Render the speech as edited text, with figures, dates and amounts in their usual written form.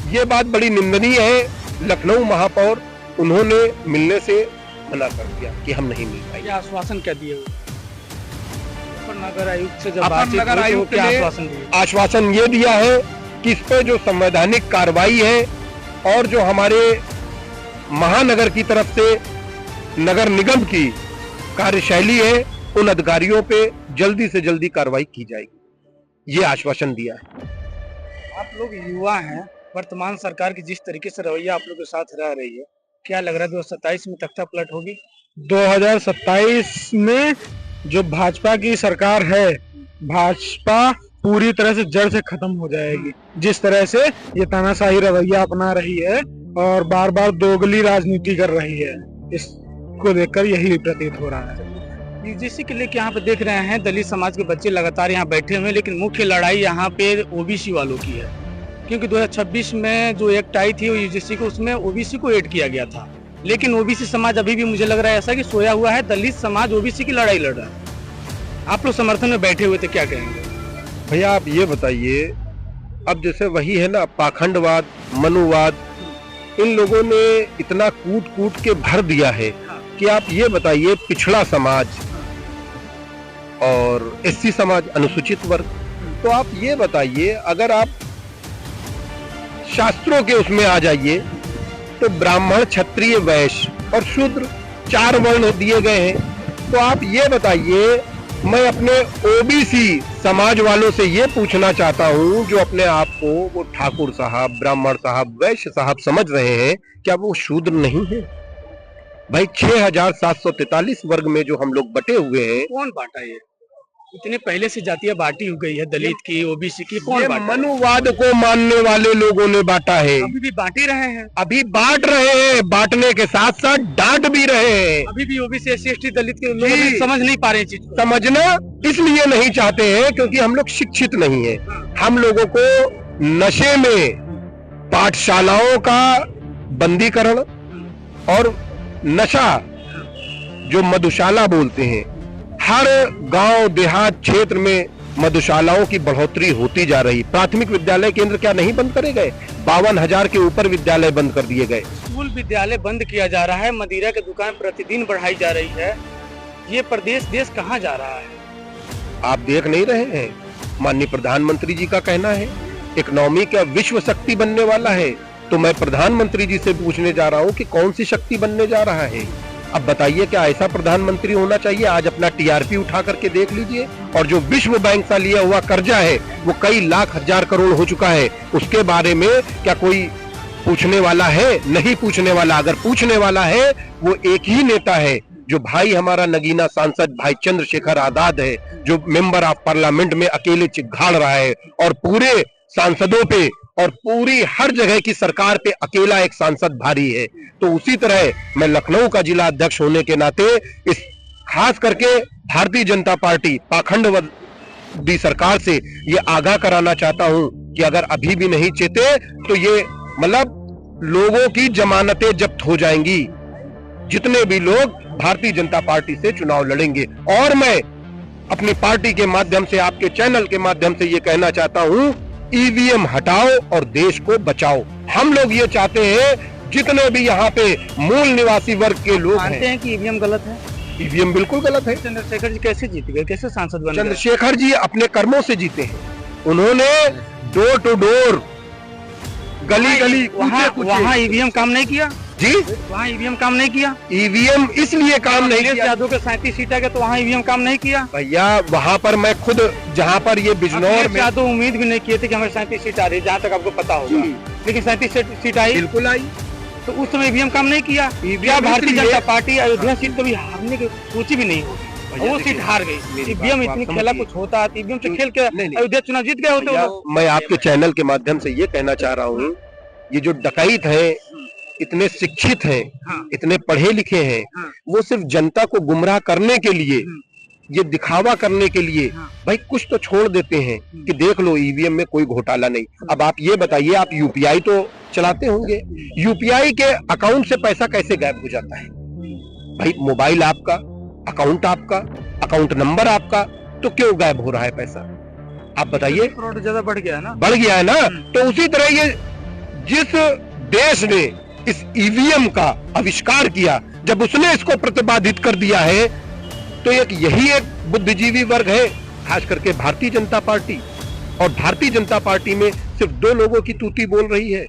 ये बात बड़ी निंदनीय है। लखनऊ महापौर उन्होंने मिलने से मना कर दिया कि हम नहीं मिल पाएंगे। क्या आश्वासन क्या दिए? अपर नगर आयुक्त से जब अपर बातचीत नगर हुई तो आयुक्त क्या ने आश्वासन दिए? आश्वासन ये दिया है कि इस पे जो संवैधानिक कार्रवाई है और जो हमारे महानगर की तरफ से नगर निगम की कार्यशैली है, उन अधिकारियों पे जल्दी से जल्दी कार्रवाई की जाएगी, ये आश्वासन दिया है। आप लोग युवा हैं, वर्तमान सरकार की जिस तरीके से रवैया आप लोग के साथ रह रही है, क्या लग रहा है 2027 में तख्ता पलट होगी? 2027 में जो भाजपा की सरकार है, भाजपा पूरी तरह से जड़ से खत्म हो जाएगी। जिस तरह से ये तानाशाही रवैया अपना रही है और बार बार दोगली राजनीति कर रही है, इसको देखकर यही प्रतीत हो रहा है। यूजीसी के लिए यहाँ पे देख रहे हैं दलित समाज के बच्चे लगातार यहाँ बैठे हुए हैं, लेकिन मुख्य लड़ाई यहाँ पे ओबीसी वालों की है, क्योंकि 2026 में जो एक्ट आई थी वो यूजीसी को, उसमें ओबीसी को ऐड किया गया था, लेकिन ओबीसी समाज अभी भी मुझे लग रहा है ऐसा कि सोया हुआ है। दलित समाज ओबीसी की लड़ाई लड़ रहा है, आप लोग समर्थन में बैठे हुए थे, क्या कहेंगे? भैया आप ये बताइए, अब जैसे वही है ना पाखंडवाद, मनुवाद, इन लोगों ने इतना कूट कूट के भर दिया है कि आप ये बताइए पिछड़ा समाज और एससी समाज, अनुसूचित वर्ग, तो आप ये बताइए अगर आप शास्त्रों के उसमें आ जाइए तो ब्राह्मण, क्षत्रिय, वैश्य और शूद्र 4 वर्ण दिए गए हैं। तो आप ये बताइए, मैं अपने ओबीसी समाज वालों से ये पूछना चाहता हूं जो अपने आप को वो ठाकुर साहब, ब्राह्मण साहब, वैश्य साहब समझ रहे हैं, क्या वो शूद्र नहीं है? भाई 6743 वर्ग में जो हम लोग बटे हुए हैं, कौन बांटा ये? इतने पहले से जातियां बांटी हो गई है, दलित की, ओबीसी की, कौन ये बांटा? मनुवाद को मानने वाले लोगों ने बांटा है। अभी भी बांट ही रहे हैं, अभी बांट रहे हैं, बांटने के साथ साथ डांट भी रहे हैं। अभी भी ओबीसी, एससी, एसटी, दलित के लोग अभी समझ नहीं पा रहे हैं चीज को। समझना इसलिए नहीं चाहते हैं क्योंकि हम लोग शिक्षित नहीं है। हम लोगों को नशे में पाठशालाओं का बंदीकरण और नशा जो मधुशाला बोलते हैं, हर गांव देहात क्षेत्र में मधुशालाओं की बढ़ोतरी होती जा रही। प्राथमिक विद्यालय केंद्र क्या नहीं बंद करे गए? 52,000 के ऊपर विद्यालय बंद कर दिए गए। स्कूल विद्यालय बंद किया जा रहा है, मदिरा की दुकान प्रतिदिन बढ़ाई जा रही है। ये प्रदेश देश कहाँ जा रहा है? आप देख नहीं रहे हैं? माननीय प्रधानमंत्री जी का कहना है इकोनॉमी का विश्व शक्ति बनने वाला है, तो मैं प्रधानमंत्री जी से पूछने जा रहा हूं कि कौन सी शक्ति बनने जा रहा है। अब बताइए क्या ऐसा प्रधानमंत्री होना चाहिए? आज अपना टीआरपी उठा करके देख लीजिए, और जो विश्व बैंक से लिया हुआ कर्जा है वो कई लाख हजार करोड़ हो चुका है। उसके बारे में क्या कोई पूछने वाला है? नहीं पूछने वाला। अगर पूछने वाला है वो एक ही नेता है जो भाई हमारा नगीना सांसद भाई चंद्रशेखर आजाद है, जो मेंबर ऑफ पार्लियामेंट में अकेले चिघाड़ रहा है और पूरे सांसदों पे और पूरी हर जगह की सरकार पे अकेला एक सांसद भारी है। तो उसी तरह मैं लखनऊ का जिला अध्यक्ष होने के नाते इस खास करके भारतीय जनता पार्टी पाखंडवादी सरकार से ये आगाह कराना चाहता हूं कि अगर अभी भी नहीं चेते तो ये मतलब लोगों की जमानतें जब्त हो जाएंगी, जितने भी लोग भारतीय जनता पार्टी से चुनाव लड़ेंगे। और मैं अपनी पार्टी के माध्यम से, आपके चैनल के माध्यम से ये कहना चाहता हूं, ईवीएम हटाओ और देश को बचाओ। हम लोग ये चाहते हैं जितने भी यहाँ पे मूल निवासी वर्ग के लोग मानते हैं कि ईवीएम गलत है? ईवीएम बिल्कुल गलत है। चंद्रशेखर जी कैसे जीत गए, कैसे सांसद बन गए? चंद्रशेखर जी अपने कर्मों से जीते हैं। उन्होंने डोर टू डोर, गली गली, वहाँ ईवीएम काम नहीं किया जी, वहाँ ईवीएम काम नहीं किया। ईवीएम इसलिए काम नहीं किया, यादव के 37 सीट आ गए तो वहाँ ईवीएम काम नहीं किया। भैया वहाँ पर मैं खुद, जहाँ पर ये बिजनौर में, यादव उम्मीद भी नहीं किए थे कि हमें 37 सीट आ रही है, जहाँ तक आपको पता होगा, लेकिन 37 सीट आई, बिल्कुल आई। तो उस समय ईवीएम काम नहीं किया। या भारतीय जनता पार्टी अयोध्या सीट कभी हारने की सोची भी नहीं होगी, वो सीट हार गई। ईवीएम इतनी खेला कुछ होता है, ईवीएम से खेल के अयोध्या चुनाव जीत गए होते। मैं आपके चैनल के माध्यम से ये कहना चाह रहा हूँ, ये जो डकैत है, इतने शिक्षित हैं, इतने पढ़े लिखे हैं, वो सिर्फ जनता को गुमराह करने के लिए, ये दिखावा करने के लिए भाई कुछ तो छोड़ देते हैं कि देख लो ईवीएम में कोई घोटाला नहीं। अब आप ये बताइए, आप यूपीआई तो चलाते होंगे, यूपीआई के अकाउंट से पैसा कैसे गायब हो जाता है? भाई मोबाइल आपका, अकाउंट आपका, अकाउंट नंबर आपका, तो क्यों गायब हो रहा है पैसा? आप बताइए। फ्रॉड ज्यादा बढ़ गया है ना? बढ़ गया है ना। तो उसी तरह ये जिस देश ने इस ईवीएम का आविष्कार किया, जब उसने इसको प्रतिपादित कर दिया है, तो यही एक बुद्धिजीवी वर्ग है, खास करके भारतीय जनता पार्टी। और भारतीय जनता पार्टी में सिर्फ दो लोगों की तूती बोल रही है,